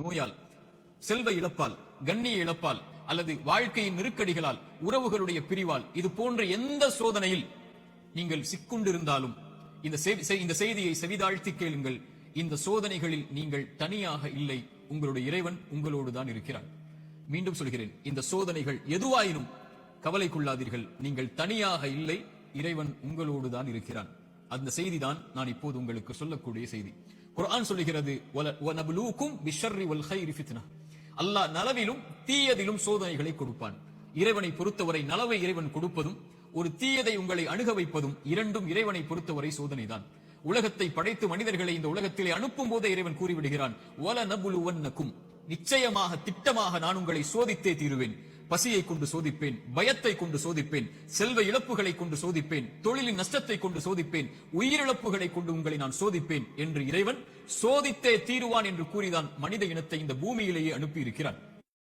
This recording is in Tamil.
நோயால், செல்வ இழப்பால், கண்ணிய இழப்பால் அல்லது வாழ்க்கையின் நெருக்கடிகளால், உறவுகளுடைய பிரிவால், இது போன்ற எந்த சோதனையில் நீங்கள் சிக்குண்டிருந்தாலும் இந்த செய்தியை செவிதாழ்த்தி கேளுங்கள். இந்த சோதனைகளில் நீங்கள் தனியாக இல்லை, உங்களுடைய இறைவன் உங்களோடு தான் இருக்கிறான். மீண்டும் சொல்கிறேன், இந்த சோதனைகள் எதுவாயினும் கவலை கொள்ளாதீர்கள், நீங்கள் தனியாக இல்லை, இறைவன் உங்களோடு தான் இருக்கிறான். அந்த செய்தி தான் நான் இப்போது உங்களுக்கு சொல்லக்கூடிய செய்தி. குர்ஆன் சொல்லுகிறது, வனப்லூக்கும் பிஷ்ஷர்ரி வல் கைரி ஃபித்னா. அல்லாஹ் நலவிலும் தீயதிலும் சோதனைகளை கொடுப்பான். இறைவனை பொறுத்தவரை நலவை இறைவன் கொடுப்பதும் ஒரு தீயதை உங்களை அணுக வைப்பதும் இரண்டும் இறைவனை பொறுத்தவரை சோதனைதான். உலகத்தை படைத்து மனிதர்களை இந்த உலகத்திலே அனுப்பும் போதே இறைவன் கூறிவிடுகிறான், வலனப்லுவன்னக்கும், நிச்சயமாக திட்டமாக நான் உங்களை சோதித்தே தீருவேன். பசியை கொண்டு சோதிப்பேன், பயத்தை கொண்டு சோதிப்பேன், செல்வ இழப்புகளை கொண்டு சோதிப்பேன், தொழிலின் நஷ்டத்தை கொண்டு சோதிப்பேன், உயிரிழப்புகளை கொண்டு உங்களை நான் சோதிப்பேன் என்று இறைவன் சோதித்தே தீருவான் என்று கூறிதான் மனித இனத்தை இந்த பூமியிலேயே அனுப்பி இருக்கிறான்.